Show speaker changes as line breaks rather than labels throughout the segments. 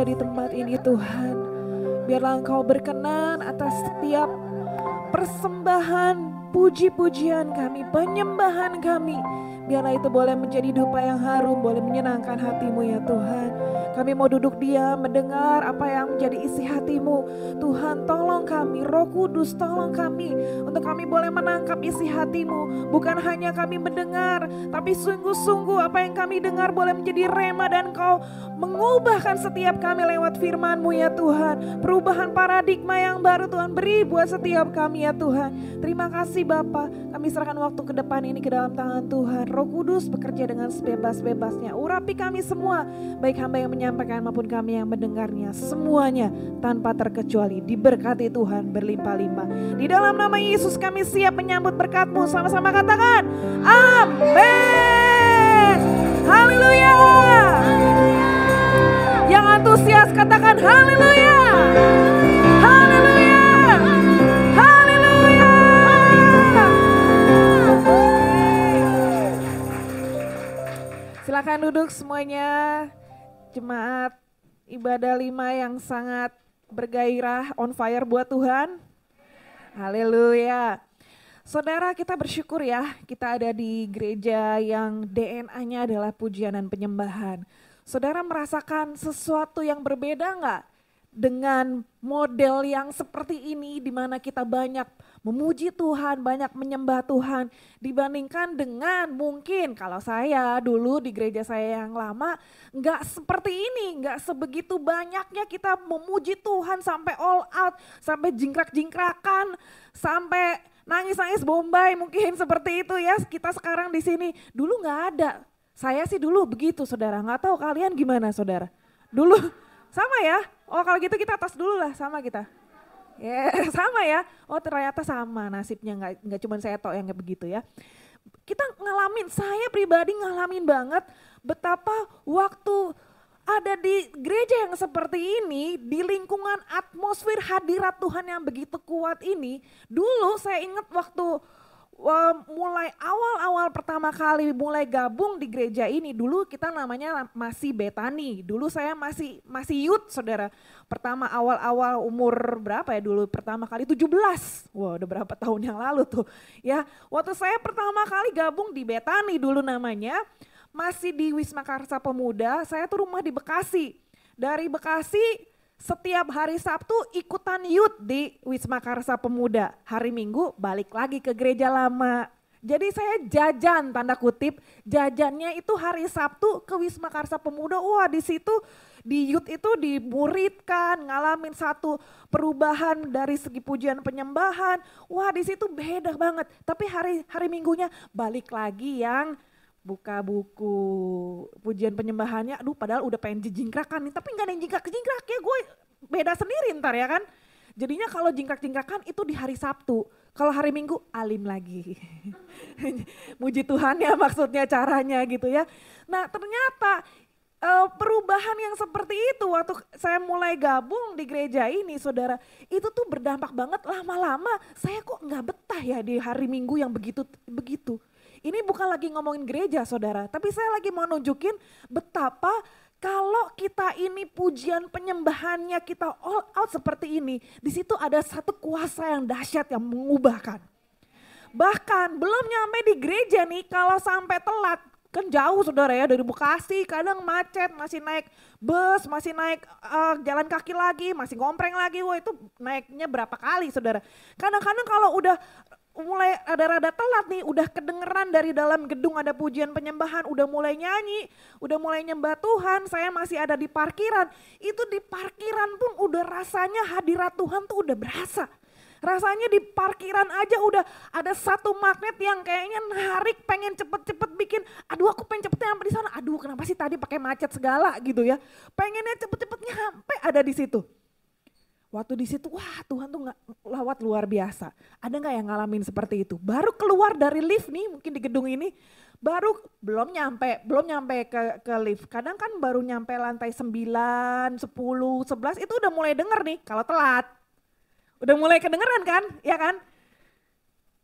ada di tempat ini Tuhan. Biarlah Engkau berkenan atas setiap persembahan, puji-pujian kami, penyembahan kami. Biarlah itu boleh menjadi dupa yang harum, boleh menyenangkan hati-Mu ya Tuhan. Kami mau duduk diam mendengar apa yang menjadi isi hati-Mu. Tuhan tolong kami, Roh Kudus tolong kami. Untuk kami boleh menangkap isi hati-Mu. Bukan hanya kami mendengar, tapi sungguh-sungguh apa yang kami dengar boleh menjadi rema dan Kau mengubahkan setiap kami lewat firman-Mu ya Tuhan. Perubahan paradigma yang baru Tuhan beri buat setiap kami ya Tuhan. Terima kasih Bapa. Kami serahkan waktu ke depan ini ke dalam tangan Tuhan. Roh Kudus bekerja dengan sebebas-bebasnya. Urapi kami semua, baik hamba yang menyampaikan maupun kami yang mendengarnya. Semuanya tanpa terkecuali diberkati Tuhan berlimpah-limpah. Di dalam nama Yesus kami siap menyambut berkat-Mu. Sama-sama katakan amin. Haleluya. Yang antusias katakan haleluya. Haleluya. Haleluya. Silakan duduk semuanya. Jemaat ibadah 5 yang sangat bergairah, on fire buat Tuhan. Haleluya. Saudara, kita bersyukur ya, kita ada di gereja yang DNA-nya adalah pujian dan penyembahan. Saudara merasakan sesuatu yang berbeda enggak dengan model yang seperti ini, di mana kita banyak memuji Tuhan, banyak menyembah Tuhan, dibandingkan dengan mungkin kalau saya dulu di gereja saya yang lama enggak seperti ini, enggak sebegitu banyaknya kita memuji Tuhan sampai all out, sampai jingkrak-jingkrakan, sampai nangis-nangis bombay mungkin seperti itu ya. Kita sekarang di sini dulu enggak ada. Saya sih dulu begitu saudara, enggak tahu kalian gimana saudara. Dulu sama ya. Oh kalau gitu kita tos dulu lah sama kita. Ya sama ya. Oh ternyata sama nasibnya, nggak cuma saya tok yang kayak begitu ya. Kita ngalamin, saya pribadi ngalamin banget betapa waktu ada di gereja yang seperti ini, di lingkungan atmosfer hadirat Tuhan yang begitu kuat ini. Dulu saya ingat waktu mulai awal-awal pertama kali mulai gabung di gereja ini, dulu kita namanya masih Betani. Dulu saya masih youth saudara. Pertama awal-awal umur berapa ya dulu? Pertama kali 17. Wah udah berapa tahun yang lalu tuh. Ya, waktu saya pertama kali gabung di Betani dulu namanya, masih di Wisma Karsa Pemuda, saya tuh rumah di Bekasi. Dari Bekasi setiap hari Sabtu ikutan youth di Wisma Karsa Pemuda. Hari Minggu balik lagi ke gereja lama. Jadi saya jajan tanda kutip, jajannya itu hari Sabtu ke Wisma Karsa Pemuda. Wah di situ di youth itu dimuridkan, ngalamin satu perubahan dari segi pujian penyembahan. Wah di situ beda banget. Tapi hari Minggunya balik lagi yang buka buku pujian penyembahannya, aduh padahal udah pengen jingkrakan nih, tapi gak ada yang jingkrak ya, gue beda sendiri ntar ya kan. Jadinya kalau jingkrak-jingkrakan itu di hari Sabtu, kalau hari Minggu alim lagi. Muji Tuhan ya maksudnya caranya gitu ya. Nah ternyata perubahan yang seperti itu waktu saya mulai gabung di gereja ini saudara, itu tuh berdampak banget, lama-lama saya kok gak betah ya di hari Minggu yang begitu. Ini bukan lagi ngomongin gereja saudara, tapi saya lagi mau nunjukin betapa kalau kita ini pujian penyembahannya kita all out seperti ini, di situ ada satu kuasa yang dahsyat yang mengubahkan. Bahkan belum nyampe di gereja nih, kalau sampai telat, kan jauh saudara ya dari Bekasi, kadang macet, masih naik bus, masih naik jalan kaki lagi, masih ngompreng lagi, wah itu naiknya berapa kali saudara. Kadang-kadang kalau udah mulai ada rada telat nih, udah kedengeran dari dalam gedung ada pujian penyembahan, udah mulai nyanyi, udah mulai nyembah Tuhan, saya masih ada di parkiran, itu di parkiran pun udah rasanya hadirat Tuhan tuh udah berasa. Rasanya di parkiran aja udah ada satu magnet yang kayaknya narik, pengen cepet-cepet bikin, aduh aku pengen cepet nyampe di sana, aduh kenapa sih tadi pakai macet segala gitu ya, pengennya cepet-cepet nyampe ada di situ. Waktu di situ, wah Tuhan tuh lawat luar biasa. Ada nggak yang ngalamin seperti itu? Baru keluar dari lift nih, mungkin di gedung ini, baru belum nyampe ke lift. Kadang kan baru nyampe lantai 9, 10, 11 itu udah mulai denger nih kalau telat. Udah mulai kedengeran kan, ya kan?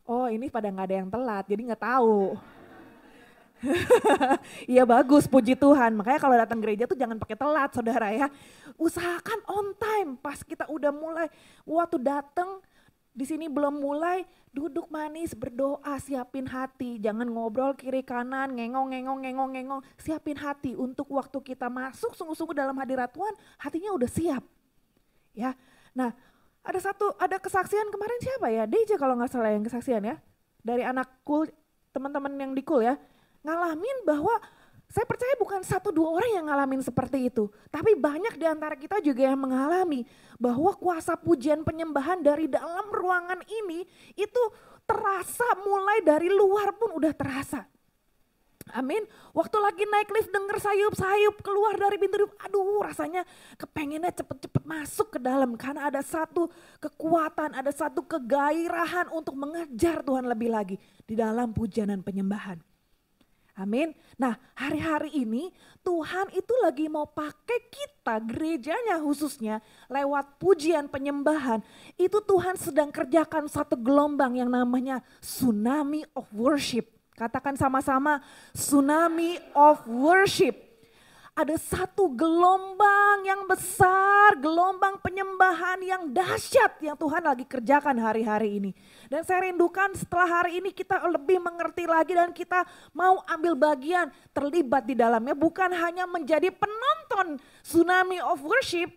Oh ini pada nggak ada yang telat, jadi nggak tahu. Iya bagus, puji Tuhan. Makanya kalau datang gereja tuh jangan pakai telat saudara ya. Usahakan on time pas kita udah mulai. Waktu datang di sini belum mulai, duduk manis berdoa, siapin hati. Jangan ngobrol kiri kanan, ngengong. Siapin hati untuk waktu kita masuk sungguh-sungguh dalam hadirat Tuhan, hatinya udah siap. Ya, nah ada kesaksian kemarin siapa ya? DJ kalau nggak salah yang kesaksian ya. Dari anak kul, teman-teman yang di kul ya. Ngalamin bahwa saya percaya bukan 1-2 orang yang ngalamin seperti itu. Tapi banyak di antara kita juga yang mengalami bahwa kuasa pujian penyembahan dari dalam ruangan ini itu terasa mulai dari luar pun udah terasa. Amin. Waktu lagi naik lift denger sayup-sayup keluar dari pintu lift, aduh rasanya kepengennya cepet-cepet masuk ke dalam. Karena ada satu kekuatan, ada satu kegairahan untuk mengejar Tuhan lebih lagi di dalam pujian dan penyembahan. Amin. Nah hari-hari ini Tuhan itu lagi mau pakai kita, gerejanya khususnya lewat pujian penyembahan. Itu Tuhan sedang kerjakan satu gelombang yang namanya tsunami of worship. Katakan sama-sama tsunami of worship. Ada satu gelombang yang besar, gelombang penyembahan yang dahsyat yang Tuhan lagi kerjakan hari-hari ini. Dan saya rindukan setelah hari ini kita lebih mengerti lagi dan kita mau ambil bagian terlibat di dalamnya. Bukan hanya menjadi penonton tsunami of worship,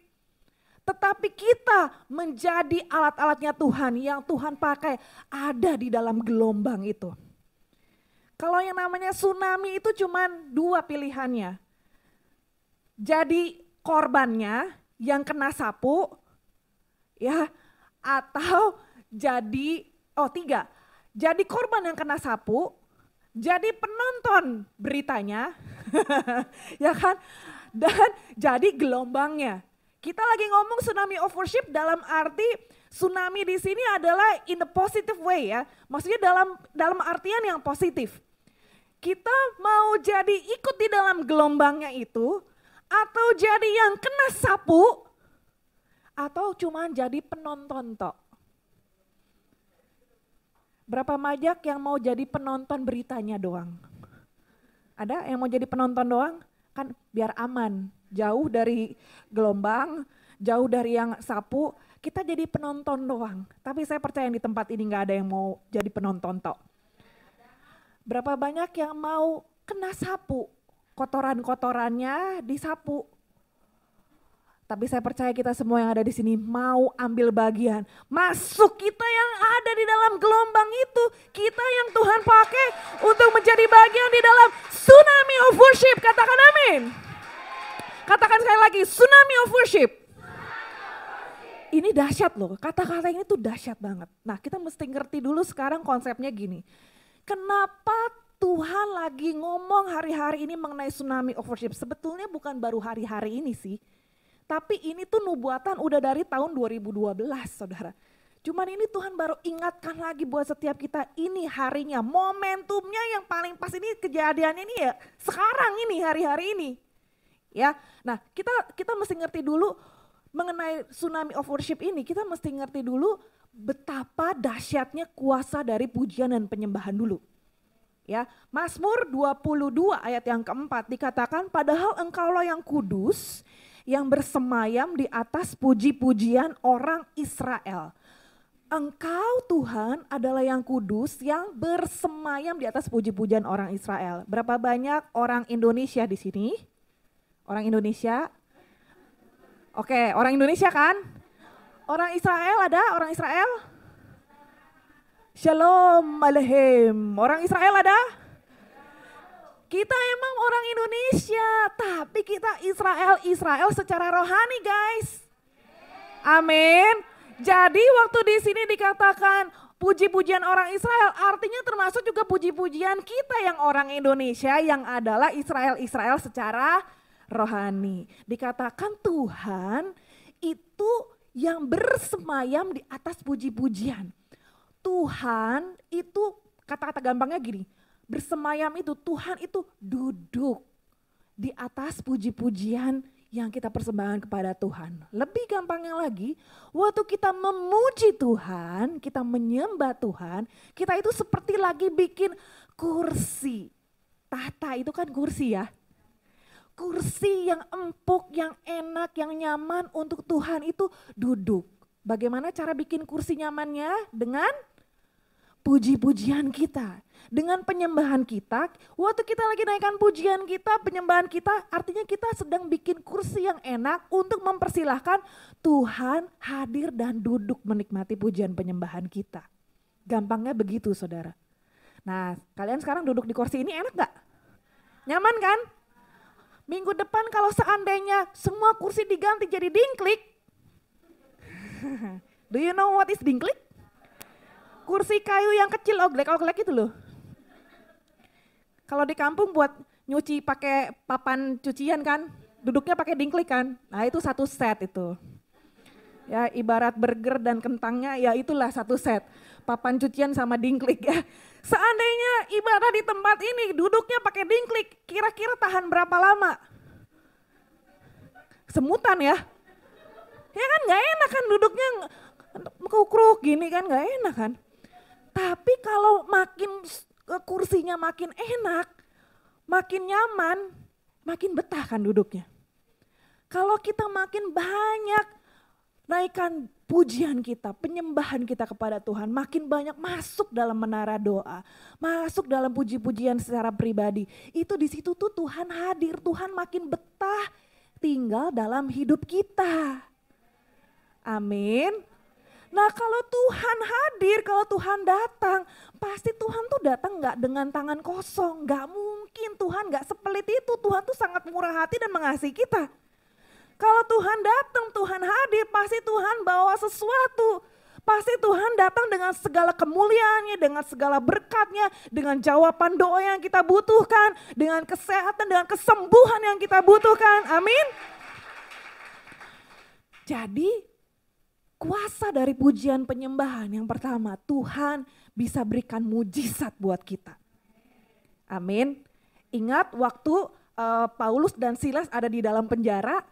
tetapi kita menjadi alat-alatnya Tuhan yang Tuhan pakai ada di dalam gelombang itu. Kalau yang namanya tsunami itu cuma 2 pilihannya. Jadi korbannya yang kena sapu ya, atau jadi 3. Jadi korban yang kena sapu, jadi penonton beritanya ya kan, dan jadi gelombangnya. Kita lagi ngomong tsunami of worship dalam arti tsunami di sini adalah in the positive way ya. Maksudnya dalam artian yang positif. Kita mau jadi ikut di dalam gelombangnya itu, atau jadi yang kena sapu, atau cuma jadi penonton tok. Berapa banyak yang mau jadi penonton beritanya doang? Ada yang mau jadi penonton doang? Kan biar aman, jauh dari gelombang, jauh dari yang sapu, kita jadi penonton doang. Tapi saya percaya di tempat ini gak ada yang mau jadi penonton tok. Berapa banyak yang mau kena sapu? Kotoran-kotorannya disapu. Tapi saya percaya kita semua yang ada di sini mau ambil bagian. Masuk kita yang ada di dalam gelombang itu. Kita yang Tuhan pakai untuk menjadi bagian di dalam tsunami of worship. Katakan amin. Katakan sekali lagi, tsunami of worship. Ini dahsyat loh, kata-kata ini tuh dahsyat banget. Nah kita mesti ngerti dulu sekarang konsepnya gini. Kenapa Tuhan lagi ngomong hari-hari ini mengenai tsunami of worship? Sebetulnya bukan baru hari-hari ini sih. Tapi ini tuh nubuatan udah dari tahun 2012 saudara. Cuman ini Tuhan baru ingatkan lagi buat setiap kita, ini harinya, momentumnya yang paling pas ini kejadiannya ini ya sekarang ini, hari-hari ini. Ya, nah kita mesti ngerti dulu mengenai tsunami of worship ini, kita mesti ngerti dulu betapa dahsyatnya kuasa dari pujian dan penyembahan dulu. Ya, Mazmur 22 ayat yang keempat dikatakan, padahal engkaulah yang kudus, yang bersemayam di atas puji-pujian orang Israel. Engkau Tuhan adalah yang kudus yang bersemayam di atas puji-pujian orang Israel. Berapa banyak orang Indonesia di sini? Orang Indonesia? Oke, orang Indonesia kan? Orang Israel ada? Orang Israel? Shalom Aleichem. Orang Israel ada? Kita emang orang Indonesia, tapi kita Israel secara rohani guys. Amin. Jadi waktu di sini dikatakan puji-pujian orang Israel, artinya termasuk juga puji-pujian kita yang orang Indonesia yang adalah Israel secara rohani. Dikatakan Tuhan itu yang bersemayam di atas puji-pujian. Tuhan itu kata-kata gampangnya gini, bersemayam itu Tuhan itu duduk di atas puji-pujian yang kita persembahkan kepada Tuhan. Lebih gampangnya lagi, waktu kita memuji Tuhan, kita menyembah Tuhan, kita itu seperti lagi bikin kursi. Tahta itu kan kursi ya. Kursi yang empuk, yang enak, yang nyaman untuk Tuhan itu duduk. Bagaimana cara bikin kursi nyamannya? Dengan puji-pujian kita. Dengan penyembahan kita, waktu kita lagi naikkan pujian kita, penyembahan kita, artinya kita sedang bikin kursi yang enak untuk mempersilahkan Tuhan hadir dan duduk menikmati pujian penyembahan kita. Gampangnya begitu saudara. Nah kalian sekarang duduk di kursi ini enak gak? Nyaman kan? Minggu depan kalau seandainya semua kursi diganti jadi dingklik. Do you know what is dingklik? Kursi kayu yang kecil oglek-oglek itu loh. Kalau di kampung buat nyuci pakai papan cucian kan, duduknya pakai dingklik kan. Nah itu satu set itu. Ya ibarat burger dan kentangnya ya itulah satu set. Papan cucian sama dingklik ya. Seandainya ibadah di tempat ini duduknya pakai dingklik, kira-kira tahan berapa lama? Semutan ya. Ya kan gak enak kan duduknya kruk-kruk gini kan gak enak kan. Tapi kalau makin kursinya makin enak, makin nyaman, makin betah kan duduknya. Kalau kita makin banyak naikkan pujian kita, penyembahan kita kepada Tuhan, makin banyak masuk dalam menara doa, masuk dalam puji-pujian secara pribadi. Itu di situ tuh Tuhan hadir, Tuhan makin betah tinggal dalam hidup kita. Amin. Nah kalau Tuhan hadir, kalau Tuhan datang, pasti Tuhan tuh datang gak dengan tangan kosong. Gak mungkin, Tuhan gak sepelit itu. Tuhan tuh sangat murah hati dan mengasihi kita. Kalau Tuhan datang, Tuhan hadir, pasti Tuhan bawa sesuatu. Pasti Tuhan datang dengan segala kemuliaannya, dengan segala berkatnya, dengan jawaban doa yang kita butuhkan, dengan kesehatan, dengan kesembuhan yang kita butuhkan. Amin. Jadi kuasa dari pujian penyembahan yang pertama, Tuhan bisa berikan mujizat buat kita. Amin. Ingat waktu Paulus dan Silas ada di dalam penjara,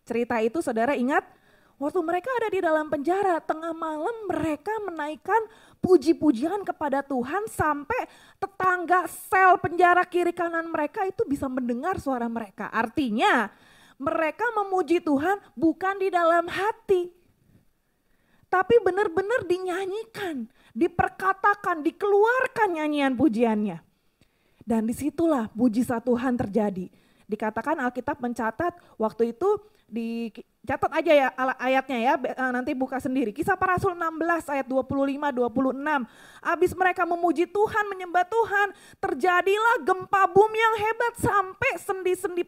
cerita itu saudara ingat? Waktu mereka ada di dalam penjara, tengah malam mereka menaikkan puji-pujian kepada Tuhan sampai tetangga sel penjara kiri kanan mereka itu bisa mendengar suara mereka. Artinya mereka memuji Tuhan bukan di dalam hati, tapi benar-benar dinyanyikan, diperkatakan, dikeluarkan nyanyian pujiannya. Dan disitulah mujizat Tuhan terjadi. Dikatakan Alkitab mencatat waktu itu, dicatat aja ya ayatnya ya, nanti buka sendiri. Kisah Para Rasul 16 ayat 25-26. Abis mereka memuji Tuhan, menyembah Tuhan, terjadilah gempa bumi yang hebat sampai sendi-sendi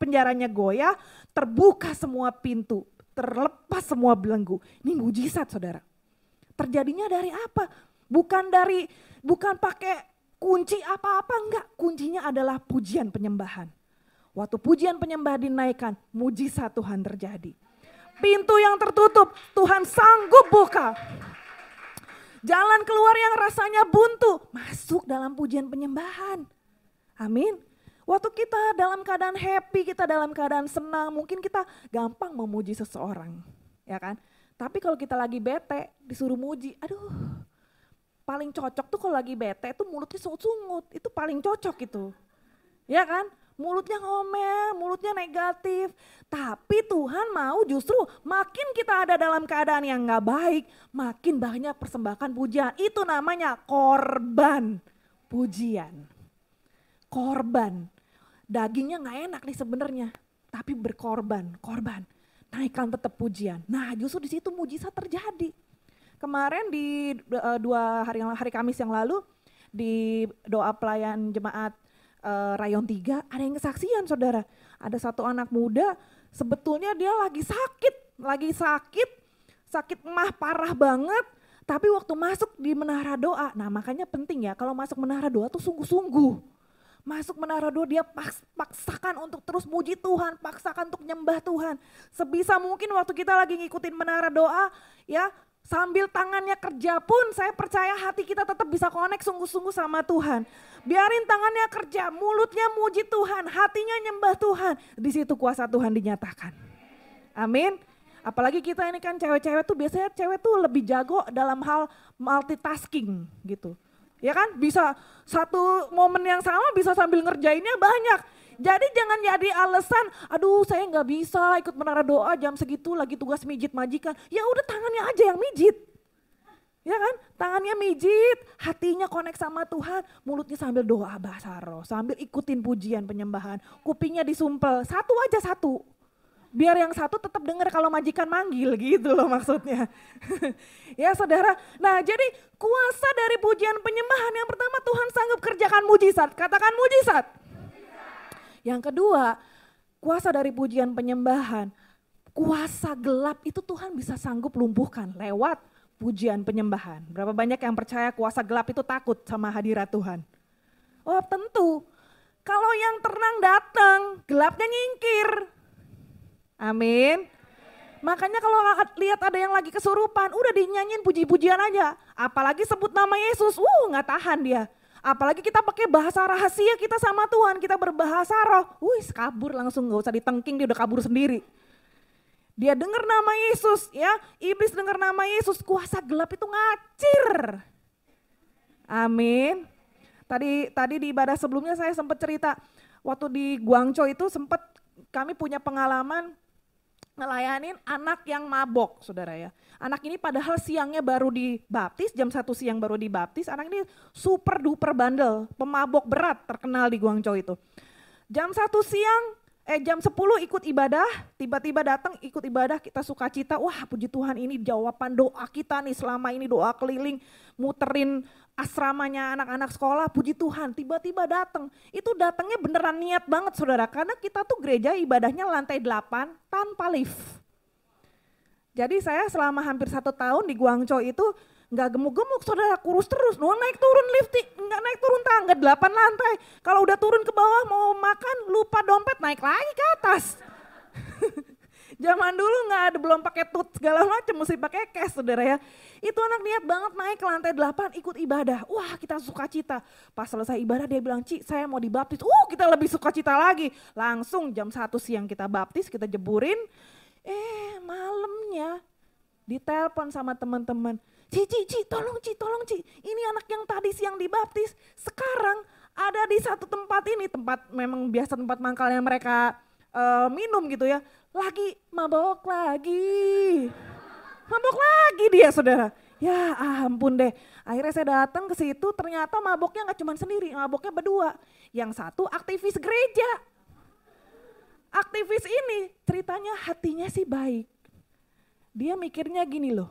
penjaranya goyah, terbuka semua pintu. Terlepas semua belenggu. Ini mujizat saudara. Terjadinya dari apa? Bukan pakai kunci apa-apa, enggak. Kuncinya adalah pujian penyembahan. Waktu pujian penyembahan dinaikkan, mujizat Tuhan terjadi. Pintu yang tertutup, Tuhan sanggup buka. Jalan keluar yang rasanya buntu, masuk dalam pujian penyembahan. Amin. Waktu kita dalam keadaan happy, kita dalam keadaan senang, mungkin kita gampang memuji seseorang, ya kan? Tapi kalau kita lagi bete, disuruh muji, aduh, paling cocok tuh kalau lagi bete tuh mulutnya sungut-sungut, itu paling cocok itu, ya kan? Mulutnya ngomel, mulutnya negatif, tapi Tuhan mau justru makin kita ada dalam keadaan yang gak baik, makin banyak persembahkan pujian, itu namanya korban pujian, korban. Dagingnya gak enak nih sebenarnya, tapi korban, naikkan tetap pujian. Nah justru di situ mujizat terjadi. Kemarin di hari Kamis yang lalu, di doa pelayan jemaat Rayon 3, ada yang kesaksian saudara. Ada satu anak muda, sebetulnya dia lagi sakit emah parah banget, tapi waktu masuk di menara doa, nah makanya penting ya kalau masuk menara doa tuh sungguh-sungguh. Masuk menara doa dia paksakan untuk terus muji Tuhan, paksakan untuk nyembah Tuhan. Sebisa mungkin waktu kita lagi ngikutin menara doa ya, sambil tangannya kerja pun saya percaya hati kita tetap bisa connect sungguh-sungguh sama Tuhan. Biarin tangannya kerja, mulutnya muji Tuhan, hatinya nyembah Tuhan. Di situ kuasa Tuhan dinyatakan. Amin. Apalagi kita ini kan cewek-cewek tuh biasanya cewek tuh lebih jago dalam hal multitasking gitu. Ya kan, bisa satu momen yang sama bisa sambil ngerjainnya banyak. Jadi jangan jadi alasan, aduh saya nggak bisa ikut menara doa jam segitu lagi tugas mijit majikan. Ya udah tangannya aja yang mijit. Ya kan, tangannya mijit, hatinya connect sama Tuhan, mulutnya sambil doa bahasa roh, sambil ikutin pujian penyembahan, kupingnya disumpel, satu aja satu. Biar yang satu tetap dengar kalau majikan manggil gitu loh maksudnya. Ya saudara, nah jadi kuasa dari pujian penyembahan yang pertama Tuhan sanggup kerjakan mujizat, katakan mujizat. Yang kedua, kuasa dari pujian penyembahan, kuasa gelap itu Tuhan bisa sanggup lumpuhkan lewat pujian penyembahan. Berapa banyak yang percaya kuasa gelap itu takut sama hadirat Tuhan? Oh tentu, kalau yang terang datang, gelapnya nyingkir. Amin. Makanya kalau lihat ada yang lagi kesurupan, udah dinyanyiin puji-pujian aja. Apalagi sebut nama Yesus, nggak tahan dia. Apalagi kita pakai bahasa rahasia kita sama Tuhan, kita berbahasa roh. Kabur langsung, nggak usah ditengking, dia udah kabur sendiri. Dia dengar nama Yesus ya, iblis dengar nama Yesus, kuasa gelap itu ngacir. Amin. Tadi di ibadah sebelumnya saya sempat cerita, waktu di Guangzhou itu sempat kami punya pengalaman ngelayanin anak yang mabok, saudara ya. Anak ini padahal siangnya baru dibaptis, jam 1 siang baru dibaptis, anak ini super duper bandel, pemabok berat terkenal di Guangzhou itu. Jam 1 siang, jam 10 ikut ibadah, tiba-tiba datang ikut ibadah, kita sukacita, wah puji Tuhan ini jawaban doa kita nih selama ini doa keliling, muterin asramanya anak-anak sekolah, puji Tuhan tiba-tiba datang. Itu datangnya beneran niat banget saudara, karena kita tuh gereja ibadahnya lantai 8 tanpa lift. Jadi saya selama hampir 1 tahun di Guangzhou itu nggak gemuk-gemuk saudara, kurus terus, naik turun lift, nggak naik turun tangga 8 lantai. Kalau udah turun ke bawah mau makan lupa dompet, naik lagi ke atas. Zaman dulu nggak ada, belum pakai tut segala macam, mesti pakai cash saudara ya. Itu anak niat banget naik ke lantai 8 ikut ibadah. Wah kita sukacita. Pas selesai ibadah dia bilang, Ci saya mau dibaptis. Kita lebih sukacita lagi. Langsung jam 1 siang kita baptis, kita jeburin. Malamnya ditelepon sama teman-teman. Ci tolong Ci. Ini anak yang tadi siang dibaptis. Sekarang ada di satu tempat ini. Tempat memang biasa tempat mangkalnya mereka minum gitu ya. Lagi mabok lagi dia saudara. Ya ampun deh, akhirnya saya datang ke situ, ternyata maboknya nggak cuma sendiri, maboknya berdua. Yang satu aktivis gereja. Aktivis ini ceritanya hatinya sih baik. Dia mikirnya gini loh,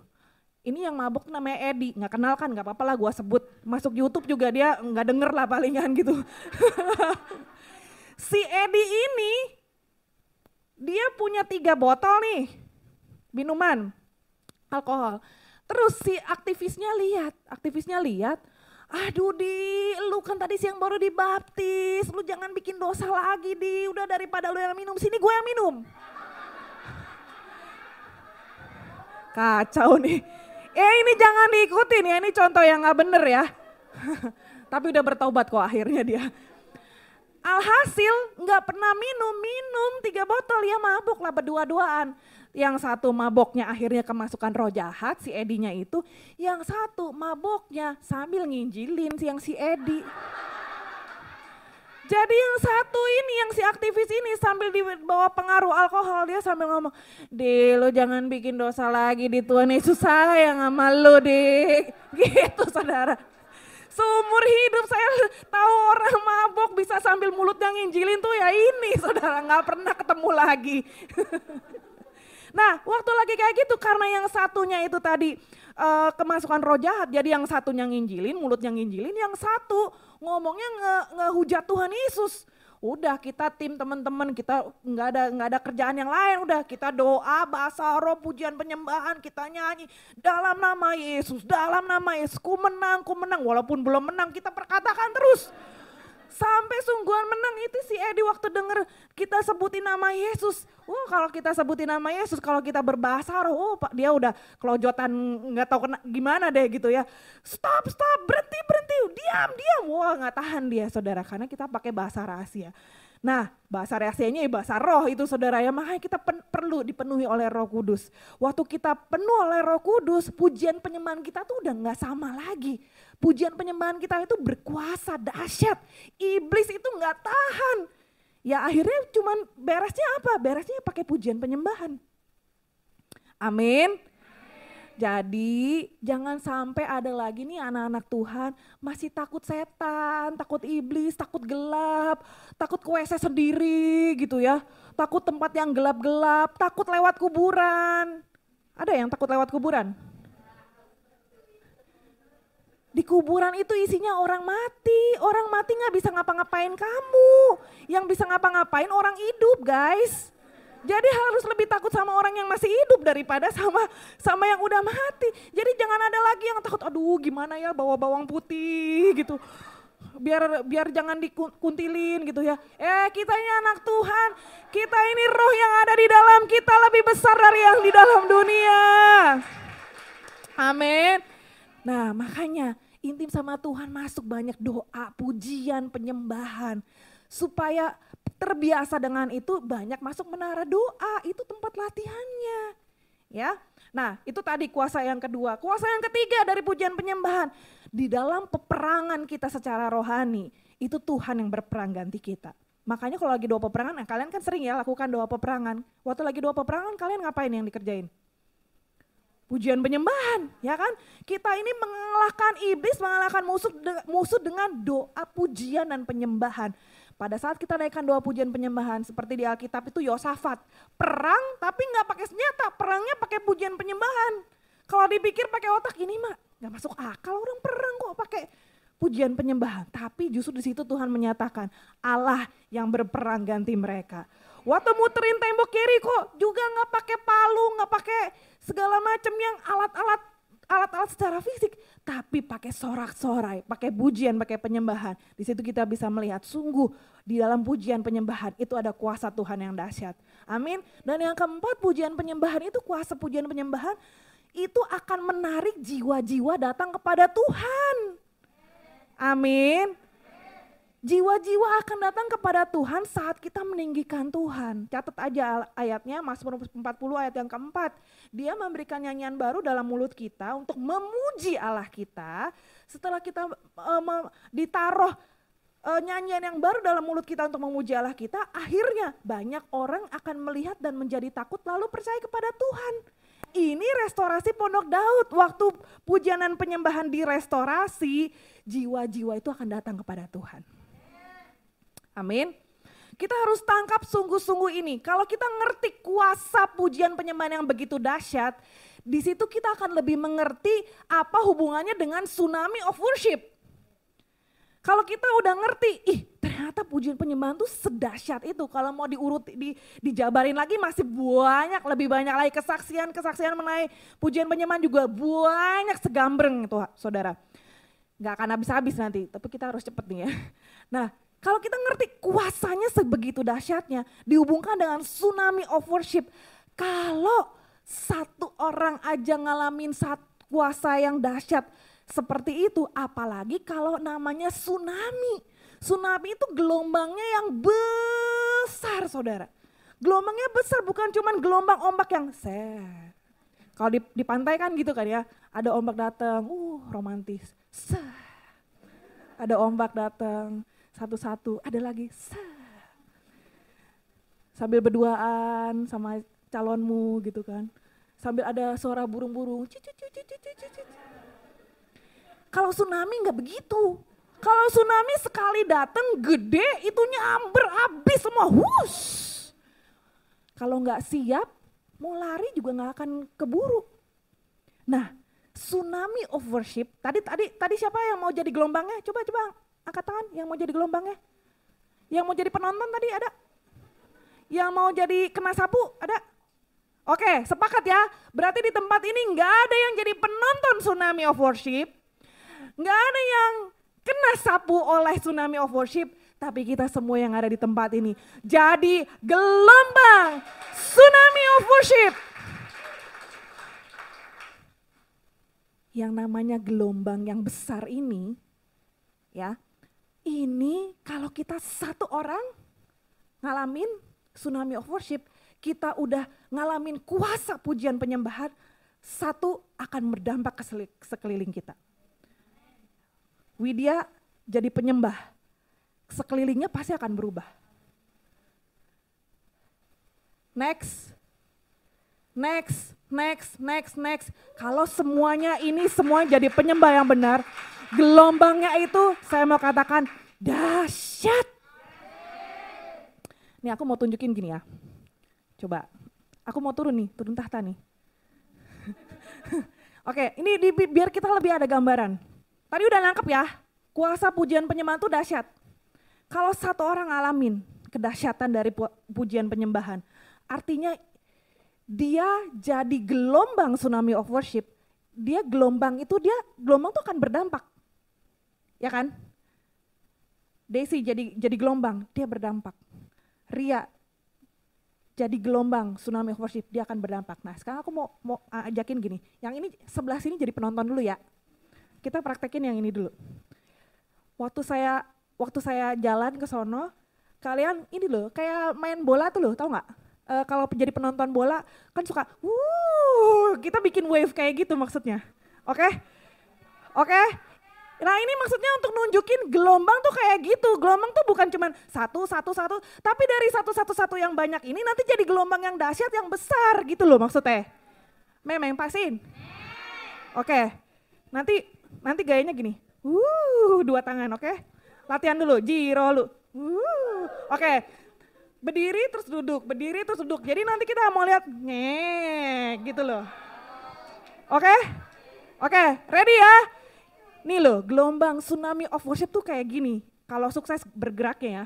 ini yang mabok namanya Edi, nggak kenal kan, nggak apa-apa lah gua sebut. Masuk YouTube juga dia nggak denger lah palingan gitu. Si Edi ini dia punya 3 botol nih minuman alkohol. Terus si aktivisnya lihat, aduh Di, lu kan tadi siang baru dibaptis, lu jangan bikin dosa lagi Di, udah daripada lu yang minum, sini gue yang minum. Kacau nih, ini jangan diikutin ya, ini contoh yang gak bener ya. Tapi udah bertobat kok akhirnya dia. Alhasil nggak pernah minum 3 botol, ya mabuk lah berdua-duaan. Yang satu maboknya akhirnya kemasukan roh jahat si Edinya itu, yang satu maboknya sambil nginjilin si Edi. Jadi yang satu ini, yang si aktivis ini sambil dibawa pengaruh alkohol, dia sambil ngomong, Di lo jangan bikin dosa lagi di Tuhan Yesus sayang sama lo Di. Gitu saudara. Seumur hidup saya tahu orang mabok bisa sambil mulutnya nginjilin tuh ya ini saudara, nggak pernah ketemu lagi. Nah waktu lagi kayak gitu karena yang satunya itu tadi kemasukan roh jahat, jadi yang satunya nginjilin, mulutnya nginjilin, yang satu ngomongnya ngehujat Tuhan Yesus. Udah kita tim teman-teman, kita nggak ada kerjaan yang lain, udah kita doa, bahasa roh, pujian penyembahan, kita nyanyi dalam nama Yesus, ku menang, walaupun belum menang kita perkatakan terus. Sampai sungguhan menang itu si Edi waktu denger kita sebutin nama Yesus. Kalau kita sebutin nama Yesus, kalau kita berbahasa roh, dia udah kelojotan nggak tahu gimana deh gitu ya. Stop, berhenti, diam. Wah nggak tahan dia saudara, karena kita pakai bahasa rahasia. Nah, bahasa rahasianya bahasa roh itu saudara ya, makanya kita perlu dipenuhi oleh Roh Kudus. Waktu kita penuh oleh Roh Kudus, pujian penyembahan kita tuh udah gak sama lagi. Pujian penyembahan kita itu berkuasa, dahsyat. Iblis itu gak tahan. Ya akhirnya cuman beresnya apa? Beresnya pakai pujian penyembahan. Amin. Jadi jangan sampai ada lagi nih anak-anak Tuhan masih takut setan, takut iblis, takut gelap, takut ke WC sendiri gitu ya. Takut tempat yang gelap-gelap, takut lewat kuburan. Ada yang takut lewat kuburan? Di kuburan itu isinya orang mati gak bisa ngapa-ngapain kamu. Yang bisa ngapa-ngapain orang hidup guys. Jadi harus lebih takut sama orang yang masih hidup daripada sama yang udah mati. Jadi jangan ada lagi yang takut, aduh gimana ya bawa bawang putih gitu. Biar jangan dikuntilin gitu ya. Kita ini anak Tuhan, kita ini roh yang ada di dalam kita lebih besar dari yang di dalam dunia. Amin. Nah makanya intim sama Tuhan masuk banyak doa, pujian, penyembahan. Supaya terbiasa dengan itu banyak masuk menara doa, itu tempat latihannya. Ya. Nah, itu tadi kuasa yang kedua. Kuasa yang ketiga dari pujian penyembahan, di dalam peperangan kita secara rohani, itu Tuhan yang berperang ganti kita. Makanya kalau lagi doa peperangan, kalian kan sering ya lakukan doa peperangan. Waktu lagi doa peperangan kalian ngapain yang dikerjain? Pujian penyembahan, ya kan? Kita ini mengalahkan iblis, mengalahkan musuh dengan doa pujian dan penyembahan. Pada saat kita naikkan doa pujian penyembahan seperti di Alkitab itu Yosafat. Perang tapi gak pakai senjata, perangnya pakai pujian penyembahan. Kalau dipikir pakai otak ini mah gak masuk akal, orang perang kok pakai pujian penyembahan. Tapi justru di situ Tuhan menyatakan Allah yang berperang ganti mereka. Waktu muterin tembok Yeriko juga gak pakai palu, gak pakai segala macam yang alat-alat secara fisik, tapi pakai sorak-sorai, pakai pujian, pakai penyembahan. Di situ kita bisa melihat sungguh di dalam pujian penyembahan itu ada kuasa Tuhan yang dahsyat. Amin. Dan yang keempat, pujian penyembahan itu, kuasa pujian penyembahan itu akan menarik jiwa-jiwa datang kepada Tuhan. Amin. Jiwa-jiwa akan datang kepada Tuhan saat kita meninggikan Tuhan. Catat aja ayatnya, Mazmur 40 ayat yang keempat. Dia memberikan nyanyian baru dalam mulut kita untuk memuji Allah kita. Setelah kita ditaruh nyanyian yang baru dalam mulut kita untuk memuji Allah kita, akhirnya banyak orang akan melihat dan menjadi takut lalu percaya kepada Tuhan. Ini restorasi Pondok Daud. Waktu pujian dan penyembahan direstorasi, jiwa-jiwa itu akan datang kepada Tuhan. Amin. Kita harus tangkap sungguh-sungguh ini. Kalau kita ngerti kuasa pujian penyembahan yang begitu dahsyat, di situ kita akan lebih mengerti apa hubungannya dengan tsunami of worship. Kalau kita udah ngerti, ternyata pujian penyembahan itu sedahsyat itu. Kalau mau diurut, dijabarin lagi masih banyak, lebih banyak lagi kesaksian mengenai pujian penyembahan juga banyak segambreng itu saudara. Gak akan habis-habis nanti, tapi kita harus cepet nih ya. Nah, kalau kita ngerti kuasanya sebegitu dahsyatnya, dihubungkan dengan tsunami of worship. Kalau satu orang aja ngalamin kuasa yang dahsyat seperti itu, apalagi kalau namanya tsunami. Tsunami itu gelombangnya yang besar saudara. Gelombangnya besar, bukan cuma gelombang ombak yang set. Kalau di pantai kan gitu kan ya, ada ombak datang, romantis. Ada ombak datang. Satu-satu, ada lagi, sambil berduaan sama calonmu gitu kan. Sambil ada suara burung-burung. Kalau tsunami gak begitu. Kalau tsunami sekali datang gede, itu nyamber habis semua. Wush. Kalau gak siap, mau lari juga gak akan keburu. Nah, tsunami of worship, tadi siapa yang mau jadi gelombangnya? Coba angkat tangan yang mau jadi gelombangnya. Yang mau jadi penonton tadi ada? Yang mau jadi kena sapu ada? Oke, sepakat ya. Berarti di tempat ini gak ada yang jadi penonton tsunami of worship. Gak ada yang kena sapu oleh tsunami of worship. Tapi kita semua yang ada di tempat ini jadi gelombang tsunami of worship. Yang namanya gelombang yang besar ini, ya, ini kalau kita satu orang ngalamin tsunami of worship, kita udah ngalamin kuasa pujian penyembahan, satu akan berdampak ke sekeliling kita. Widya jadi penyembah, sekelilingnya pasti akan berubah. Next. Kalau semuanya jadi penyembah yang benar, gelombangnya itu saya mau katakan dahsyat. Nih aku mau tunjukin gini ya. Coba, aku mau turun tahta nih. Oke, ini biar kita lebih ada gambaran. Tadi udah nangkep ya, kuasa pujian penyembahan itu dahsyat. Kalau satu orang ngalamin kedahsyatan dari pujian penyembahan, artinya dia jadi gelombang tsunami of worship. Gelombang tuh akan berdampak. Ya kan? Desi jadi gelombang, dia berdampak. Ria jadi gelombang tsunami of worship, dia akan berdampak. Nah sekarang aku mau ajakin gini, yang ini sebelah sini jadi penonton dulu ya. Kita praktekin yang ini dulu. Waktu saya jalan ke sono, kalian ini loh, kayak main bola tuh loh, tau gak? Kalau jadi penonton bola kan suka, kita bikin wave kayak gitu maksudnya. Oke? Nah ini maksudnya untuk nunjukin gelombang tuh kayak gitu. Gelombang tuh bukan cuma satu, tapi dari satu yang banyak ini nanti jadi gelombang yang dahsyat, yang besar gitu loh maksudnya. Memang pasin? Oke, nanti gayanya gini, dua tangan, oke? Latihan dulu, jiro lu. Oke. Berdiri terus duduk. Jadi nanti kita mau lihat gitu loh. Oke, ready ya? Nih loh, gelombang tsunami of worship tuh kayak gini. Kalau sukses bergeraknya ya.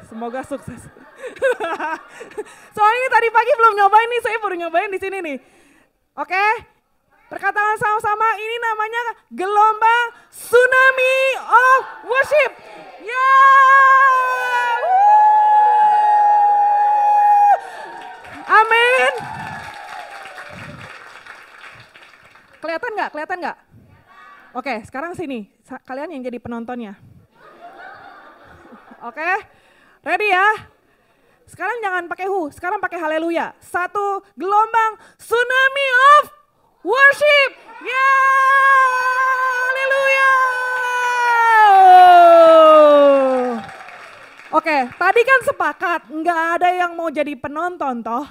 Semoga sukses. Soalnya ini tadi pagi belum nyobain nih, saya baru nyobain di sini nih. Oke? Perkataan sama-sama, ini namanya gelombang tsunami of worship. Amin. Kelihatan nggak? Oke, sekarang sini, kalian yang jadi penontonnya. Oke, ready ya? Sekarang jangan pakai sekarang pakai haleluya. Satu, gelombang tsunami of worship. Haleluya. Oke, tadi kan sepakat, nggak ada yang mau jadi penonton toh.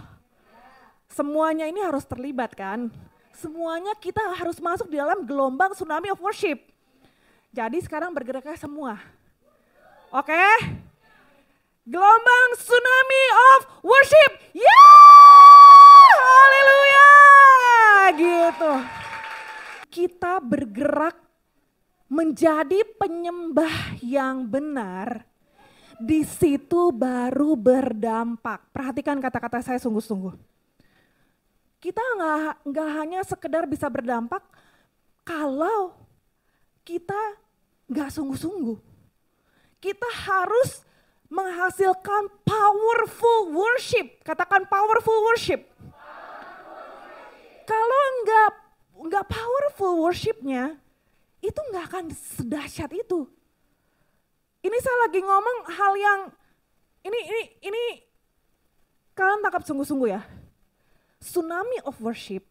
Semuanya ini harus terlibat kan. Semuanya kita harus masuk di dalam gelombang tsunami of worship. Jadi sekarang bergeraknya semua. Oke? Gelombang tsunami of worship. Haleluya. Gitu. Kita bergerak menjadi penyembah yang benar. Di situ baru berdampak. Perhatikan kata-kata saya sungguh-sungguh. Kita nggak hanya sekedar bisa berdampak kalau kita nggak sungguh-sungguh. Kita harus menghasilkan powerful worship. Katakan powerful worship. Kalau nggak powerful worshipnya, itu nggak akan sedahsyat itu. Ini saya lagi ngomong hal yang ini kalian tangkap sungguh-sungguh ya. Tsunami of worship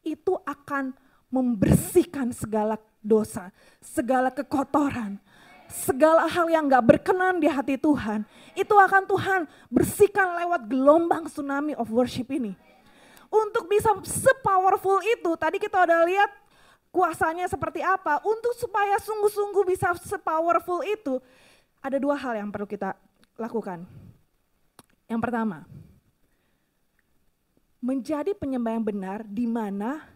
itu akan membersihkan segala dosa, segala kekotoran, segala hal yang gak berkenan di hati Tuhan. Itu akan Tuhan bersihkan lewat gelombang tsunami of worship ini. Untuk bisa sepowerful itu, tadi kita udah lihat kuasanya seperti apa. Untuk supaya sungguh-sungguh bisa sepowerful itu, ada dua hal yang perlu kita lakukan. Yang pertama, menjadi penyembah yang benar di mana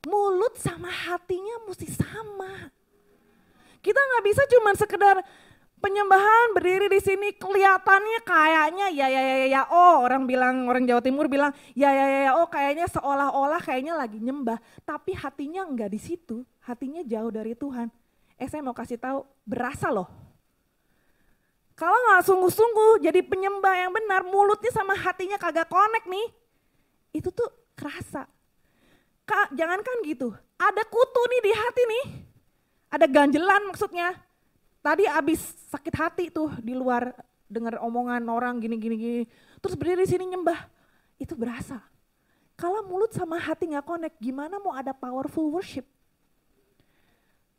mulut sama hatinya mesti sama. Kita nggak bisa cuma sekedar penyembahan berdiri di sini kelihatannya kayaknya orang Jawa Timur bilang kayaknya seolah-olah kayaknya lagi nyembah, tapi hatinya nggak di situ, hatinya jauh dari Tuhan. Saya mau kasih tahu, berasa loh. Kalau nggak sungguh-sungguh jadi penyembah yang benar, mulutnya sama hatinya kagak connect nih, itu tuh kerasa. Jangankan gitu, ada kutu nih di hati nih, ada ganjelan maksudnya. Tadi abis sakit hati tuh di luar dengar omongan orang gini. Terus berdiri di sini nyembah, itu berasa. Kalau mulut sama hati gak connect, gimana mau ada powerful worship?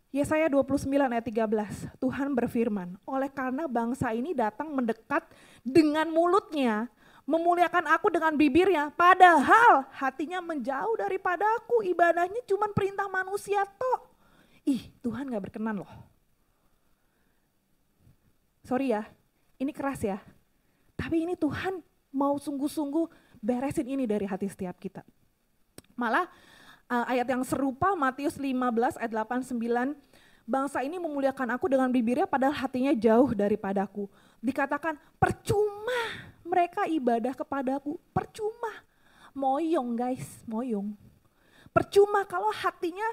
Yesaya 29 ayat 13, Tuhan berfirman, oleh karena bangsa ini datang mendekat dengan mulutnya, memuliakan aku dengan bibirnya, padahal hatinya menjauh daripada aku, ibadahnya cuma perintah manusia toh. Tuhan gak berkenan loh. Sorry ya, ini keras ya, tapi ini Tuhan mau sungguh-sungguh beresin ini dari hati setiap kita. Malah ayat yang serupa Matius 15 ayat 8-9, bangsa ini memuliakan aku dengan bibirnya padahal hatinya jauh daripadaku. Dikatakan percuma mereka ibadah kepadaku, percuma. Moyong guys, moyong. Percuma kalau hatinya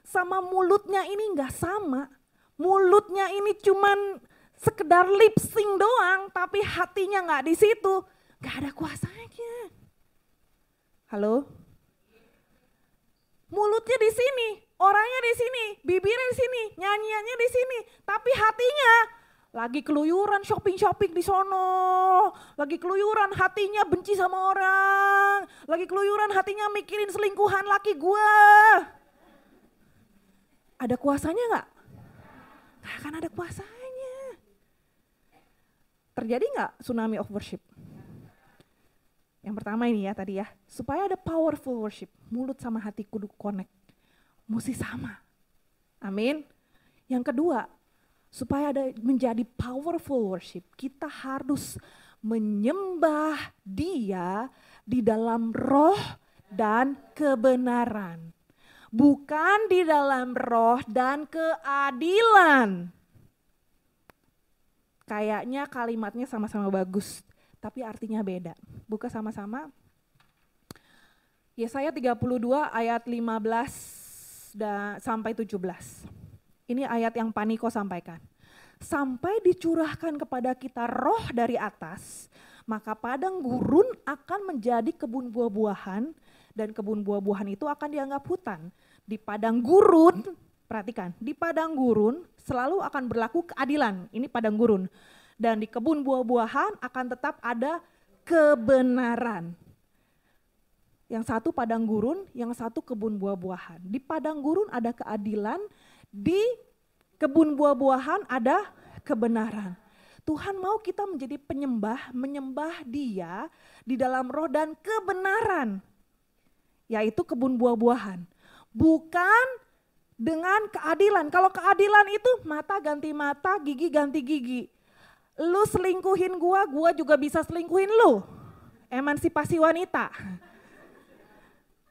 sama mulutnya ini gak sama. Mulutnya ini cuman sekedar lip sync doang, tapi hatinya gak di situ, gak ada kuasanya. Halo? Mulutnya di sini, orangnya di sini, bibirnya di sini, nyanyiannya di sini, tapi hatinya lagi keluyuran shopping di sono, lagi keluyuran hatinya benci sama orang, lagi keluyuran hatinya mikirin selingkuhan laki gue. Ada kuasanya nggak? Nggak akan ada kuasanya. Terjadi nggak tsunami of worship? Yang pertama ini ya tadi ya, supaya ada powerful worship, mulut sama hati kudu connect, mesti sama. Amin. Yang kedua, supaya ada menjadi powerful worship, kita harus menyembah Dia di dalam roh dan kebenaran. Bukan di dalam roh dan keadilan. Kayaknya kalimatnya sama-sama bagus, tapi artinya beda. Buka sama-sama. Yesaya 32 ayat 15 sampai 17. Ini ayat yang Paniko sampaikan. Sampai dicurahkan kepada kita roh dari atas, maka padang gurun akan menjadi kebun buah-buahan, dan kebun buah-buahan itu akan dianggap hutan. Di padang gurun, perhatikan, di padang gurun selalu akan berlaku keadilan, ini padang gurun. Dan di kebun buah-buahan akan tetap ada kebenaran. Yang satu padang gurun, yang satu kebun buah-buahan. Di padang gurun ada keadilan, di kebun buah-buahan ada kebenaran. Tuhan mau kita menjadi penyembah, menyembah Dia di dalam roh dan kebenaran, yaitu kebun buah-buahan. Bukan dengan keadilan. Kalau keadilan itu mata ganti mata, gigi ganti gigi. Lu selingkuhin gua juga bisa selingkuhin lu. Emansipasi wanita.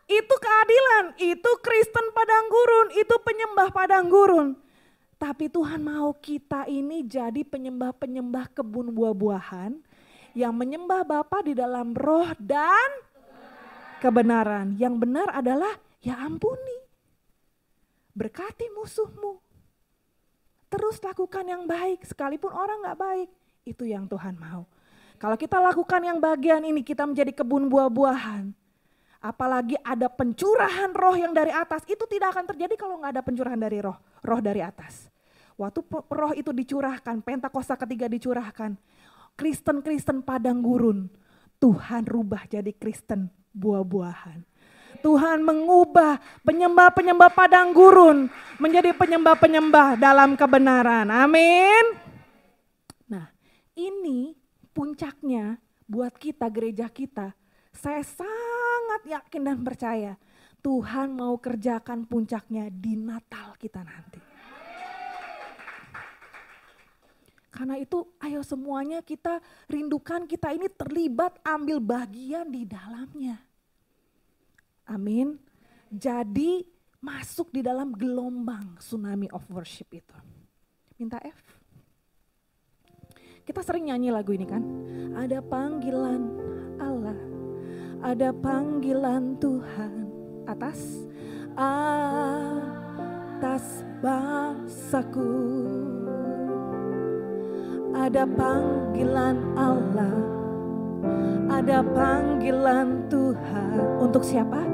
Itu keadilan, itu Kristen padang gurun, itu penyembah padang gurun. Tapi Tuhan mau kita ini jadi penyembah-penyembah kebun buah-buahan yang menyembah Bapa di dalam roh dan kebenaran. Yang benar adalah ya ampuni, berkati musuhmu. Terus lakukan yang baik sekalipun orang gak baik. Itu yang Tuhan mau. Kalau kita lakukan yang bagian ini, kita menjadi kebun buah-buahan. Apalagi ada pencurahan roh yang dari atas, itu tidak akan terjadi kalau gak ada pencurahan dari roh dari atas. Waktu roh itu dicurahkan, Pentakosta ketiga dicurahkan, Kristen-Kristen padang gurun, Tuhan rubah jadi Kristen buah-buahan. Tuhan mengubah penyembah-penyembah padang gurun menjadi penyembah-penyembah dalam kebenaran. Amin. Nah, ini puncaknya buat kita, gereja kita. Saya sangat yakin dan percaya Tuhan mau kerjakan puncaknya di Natal kita nanti. Karena itu ayo semuanya kita rindukan, kita ini terlibat, ambil bagian di dalamnya. Amin. Jadi masuk di dalam gelombang tsunami of worship itu. Minta F. Kita sering nyanyi lagu ini kan. Ada panggilan Allah, ada panggilan Tuhan atas bangsaku. Ada panggilan Allah, ada panggilan Tuhan. Untuk siapa?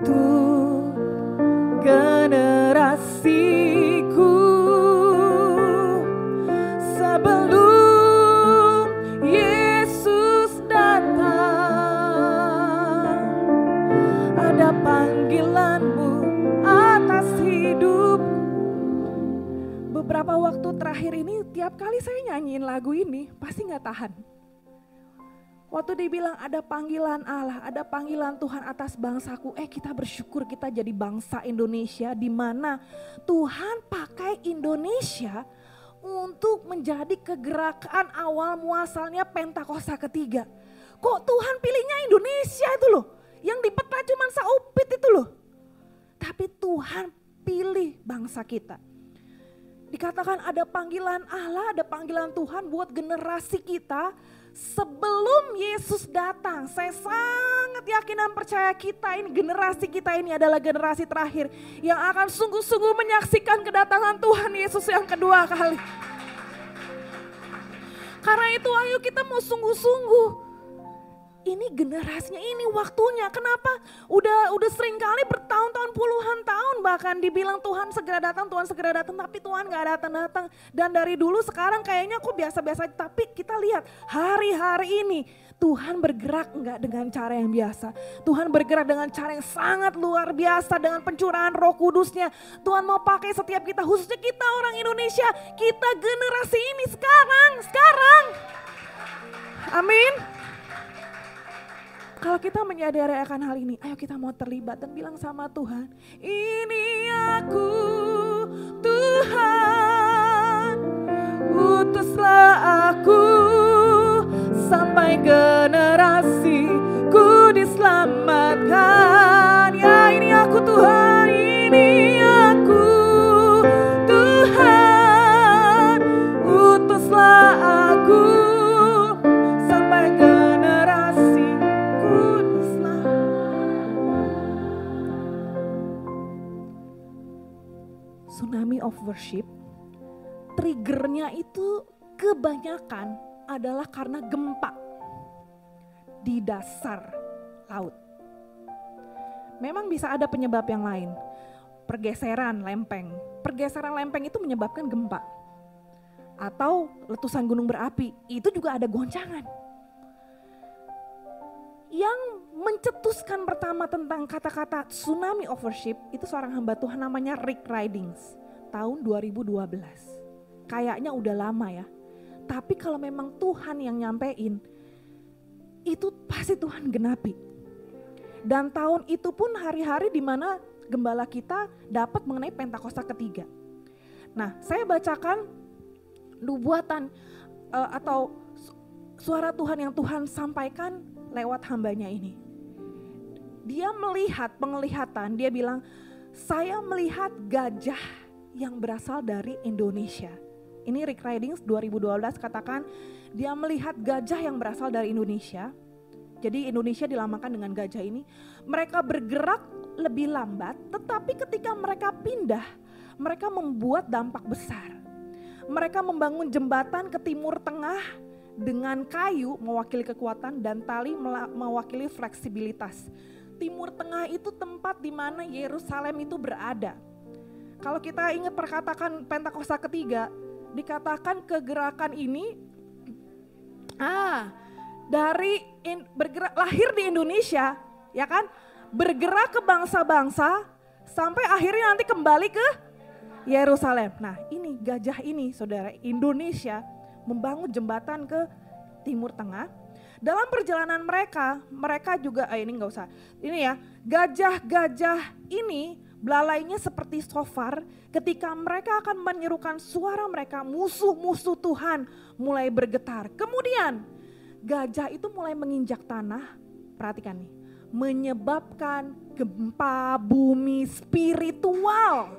Untuk generasiku. Sebelum beberapa waktu terakhir ini tiap kali saya nyanyiin lagu ini pasti gak tahan. Waktu dibilang ada panggilan Allah, ada panggilan Tuhan atas bangsaku. Kita bersyukur kita jadi bangsa Indonesia di mana Tuhan pakai Indonesia untuk menjadi kegerakan awal muasalnya Pentakosta ketiga. Kok Tuhan pilihnya Indonesia itu loh, yang di peta cuma saupit itu loh. Tapi Tuhan pilih bangsa kita. Dikatakan ada panggilan Allah, ada panggilan Tuhan buat generasi kita. Sebelum Yesus datang, saya sangat yakin dan percaya generasi kita ini adalah generasi terakhir yang akan sungguh-sungguh menyaksikan kedatangan Tuhan Yesus yang kedua kali. Karena itu ayo kita mau sungguh-sungguh. Ini generasinya, ini waktunya. Kenapa? Udah sering kali bertahun-tahun, puluhan tahun bahkan dibilang Tuhan segera datang, tapi Tuhan gak datang-datang. Dan dari dulu sekarang kayaknya kok biasa-biasa, tapi kita lihat hari-hari ini Tuhan bergerak enggak dengan cara yang biasa. Tuhan bergerak dengan cara yang sangat luar biasa dengan pencurahan Roh Kudusnya. Tuhan mau pakai setiap kita, khususnya kita orang Indonesia, kita generasi ini sekarang. Amin. Kalau kita menyadari akan hal ini, ayo kita mau terlibat dan bilang sama Tuhan, ini aku Tuhan, utuslah aku sampai generasiku diselamatkan. Ya ini aku Tuhan, ini aku Tuhan, utuslah aku sampai Tsunami of worship, triggernya itu kebanyakan adalah karena gempa di dasar laut. Memang bisa ada penyebab yang lain, pergeseran lempeng. Pergeseran lempeng itu menyebabkan gempa. Atau letusan gunung berapi, itu juga ada goncangan. Yang mencetuskan pertama tentang kata-kata tsunami of worship itu seorang hamba Tuhan namanya Rick Ridings tahun 2012. Kayaknya udah lama ya. Tapi kalau memang Tuhan yang nyampein, itu pasti Tuhan genapi. Dan tahun itu pun hari-hari di mana gembala kita dapat mengenai Pentakosta ketiga. Nah, saya bacakan nubuatan atau suara Tuhan yang Tuhan sampaikan lewat hambanya ini. Dia melihat penglihatan, dia bilang, saya melihat gajah yang berasal dari Indonesia. Ini Rick Ridings 2012 katakan, dia melihat gajah yang berasal dari Indonesia. Jadi Indonesia dilamakan dengan gajah ini. Mereka bergerak lebih lambat, tetapi ketika mereka pindah, mereka membuat dampak besar. Mereka membangun jembatan ke timur tengah, dengan kayu mewakili kekuatan dan tali mewakili fleksibilitas. Timur Tengah itu tempat di mana Yerusalem itu berada. Kalau kita ingat perkataan Pentakosta ketiga, dikatakan kegerakan ini bergerak lahir di Indonesia, ya kan? Bergerak ke bangsa-bangsa sampai akhirnya nanti kembali ke Yerusalem. Nah, ini gajah ini, Saudara, Indonesia membangun jembatan ke Timur Tengah. Dalam perjalanan mereka juga, ini enggak usah, ini ya, gajah-gajah ini belalainya seperti shofar ketika mereka akan menyerukan suara mereka, musuh-musuh Tuhan mulai bergetar. Kemudian gajah itu mulai menginjak tanah, perhatikan nih, menyebabkan gempa bumi spiritual.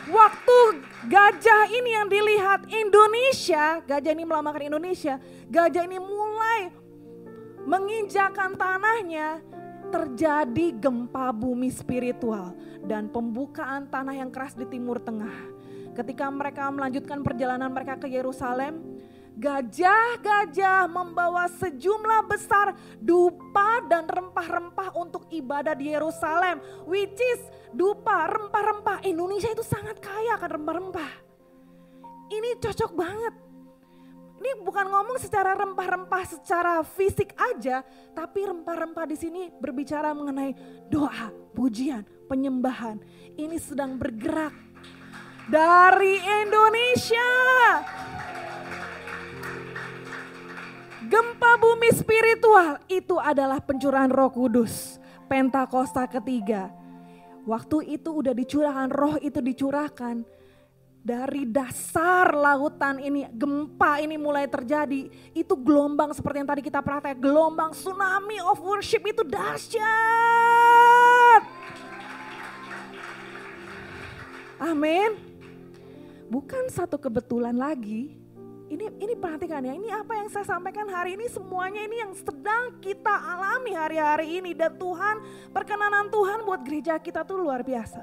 Waktu gajah ini yang dilihat Indonesia, gajah ini melambangkan Indonesia, gajah ini mulai menginjakan tanahnya, terjadi gempa bumi spiritual dan pembukaan tanah yang keras di Timur Tengah. Ketika mereka melanjutkan perjalanan mereka ke Yerusalem, gajah-gajah membawa sejumlah besar dupa dan rempah-rempah untuk ibadah di Yerusalem, which is dupa, rempah-rempah. Indonesia itu sangat kaya akan rempah-rempah. Ini cocok banget. Ini bukan ngomong secara rempah-rempah secara fisik aja, tapi rempah-rempah di sini berbicara mengenai doa, pujian, penyembahan. Ini sedang bergerak. dari Indonesia. Gempa bumi spiritual itu adalah pencurahan Roh Kudus. Pentakosta ketiga. Waktu itu udah dicurahkan, roh itu dicurahkan. Dari dasar lautan ini, gempa ini mulai terjadi. Itu gelombang seperti yang tadi kita praktek. Gelombang tsunami of worship itu dahsyat. Amin. Bukan satu kebetulan lagi. Ini perhatikan ya, ini apa yang saya sampaikan hari ini semuanya ini yang sedang kita alami hari-hari ini. Dan Tuhan, perkenanan Tuhan buat gereja kita tuh luar biasa.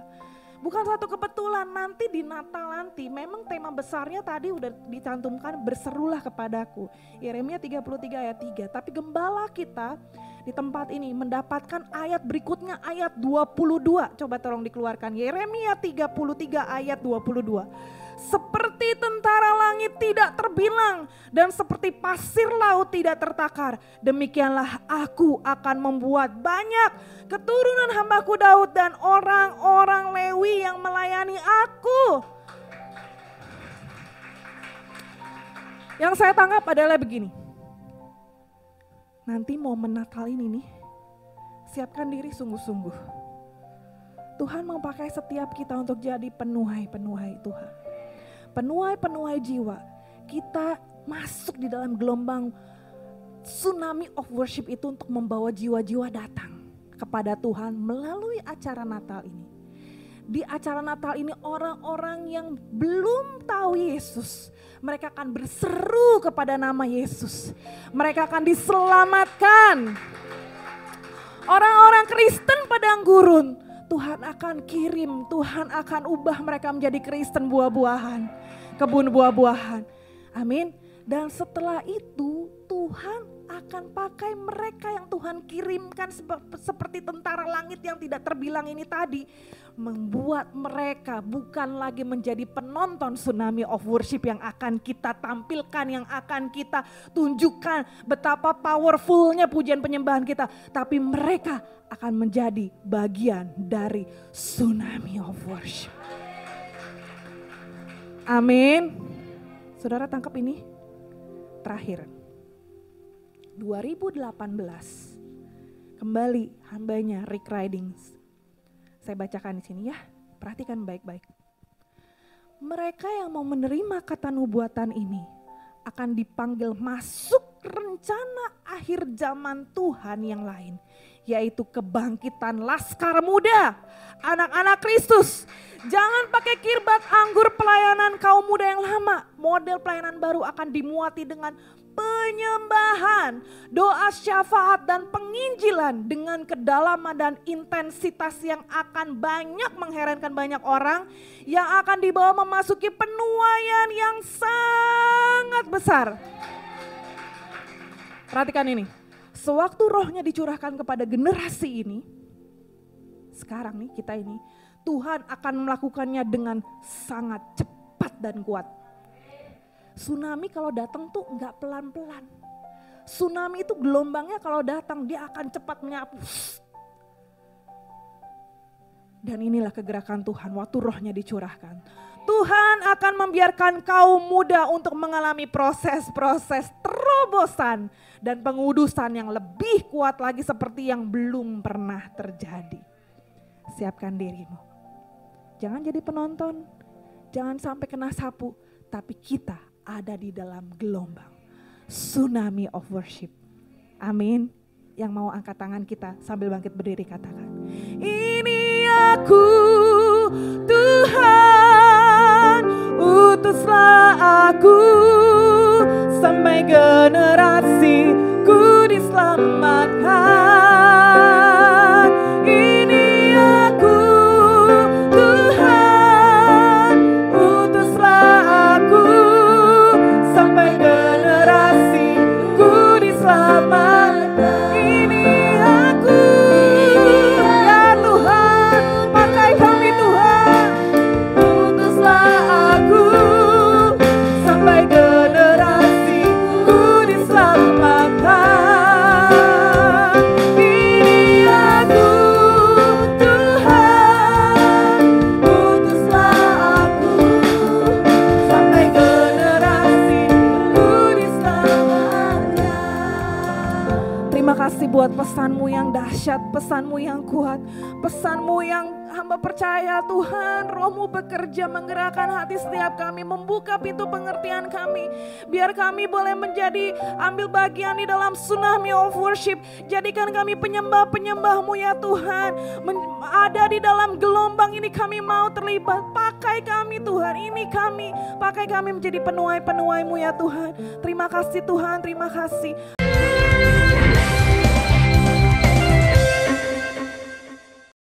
Bukan satu kebetulan, nanti di Natal nanti memang tema besarnya tadi udah dicantumkan, berserulah kepadaku. Yeremia 33 ayat 3, tapi gembala kita di tempat ini mendapatkan ayat berikutnya ayat 22. Coba tolong dikeluarkan, Yeremia 33 ayat 22. Seperti tentara langit tidak terbilang dan seperti pasir laut tidak tertakar, demikianlah aku akan membuat banyak keturunan hambaku Daud dan orang-orang Lewi yang melayani aku. Yang saya tangkap adalah begini. Nanti momen Natal ini nih, siapkan diri sungguh-sungguh. Tuhan mau pakai setiap kita untuk jadi penuai-penuai Tuhan. Penuai-penuai jiwa. Kita masuk di dalam gelombang tsunami of worship itu untuk membawa jiwa-jiwa datang kepada Tuhan melalui acara Natal ini. Di acara Natal ini orang-orang yang belum tahu Yesus, mereka akan berseru kepada nama Yesus. Mereka akan diselamatkan. Orang-orang Kristen padang gurun, Tuhan akan kirim, Tuhan akan ubah mereka menjadi Kristen buah-buahan, kebun buah-buahan. Amin. Dan setelah itu Tuhan akan pakai mereka yang Tuhan kirimkan seperti tentara langit yang tidak terbilang ini tadi. Membuat mereka bukan lagi menjadi penonton tsunami of worship yang akan kita tampilkan, yang akan kita tunjukkan betapa powerfulnya pujian penyembahan kita. Tapi mereka akan menjadi bagian dari tsunami of worship. Amin. Saudara tangkap ini. Terakhir. 2018. Kembali hambanya Rick Ridings. Saya bacakan di sini ya. Perhatikan baik-baik. Mereka yang mau menerima kata nubuatan ini akan dipanggil masuk rencana akhir zaman Tuhan yang lain, yaitu kebangkitan Laskar Muda, anak-anak Kristus. Jangan pakai kirbat anggur pelayanan kaum muda yang lama. Model pelayanan baru akan dimuati dengan penyembahan, doa syafaat dan penginjilan dengan kedalaman dan intensitas yang akan banyak mengherankan banyak orang, yang akan dibawa memasuki penuaian yang sangat besar. Perhatikan ini, sewaktu rohnya dicurahkan kepada generasi ini, sekarang nih kita ini, Tuhan akan melakukannya dengan sangat cepat dan kuat. Tsunami kalau datang tuh enggak pelan-pelan. Tsunami itu gelombangnya kalau datang dia akan cepat menyapu. Dan inilah kegerakan Tuhan waktu rohnya dicurahkan. Tuhan akan membiarkan kaum muda untuk mengalami proses-proses terobosan dan pengudusan yang lebih kuat lagi seperti yang belum pernah terjadi. Siapkan dirimu. Jangan jadi penonton, jangan sampai kena sapu, tapi kita ada di dalam gelombang tsunami of worship. Amin. Yang mau angkat tangan kita sambil bangkit berdiri katakan, ini aku Tuhan, utuslah aku sampai generasiku diselamatkan. Ini aku Tuhan, utuslah aku sampai generasiku diselamatkan. Ini aku, ya Tuhan, pakai kami Tuhan, utuslah aku sampai generasiku diselamatkan. buat pesan-Mu yang dahsyat, pesan-Mu yang kuat, pesan-Mu yang hamba percaya Tuhan, Roh-Mu bekerja menggerakkan hati setiap kami, membuka pintu pengertian kami. Biar kami boleh menjadi ambil bagian di dalam tsunami of worship. Jadikan kami penyembah-penyembah-Mu ya Tuhan. Ada di dalam gelombang ini kami mau terlibat. Pakai kami Tuhan, ini kami. Pakai kami menjadi penuai-penuai-Mu ya Tuhan. Terima kasih Tuhan, terima kasih.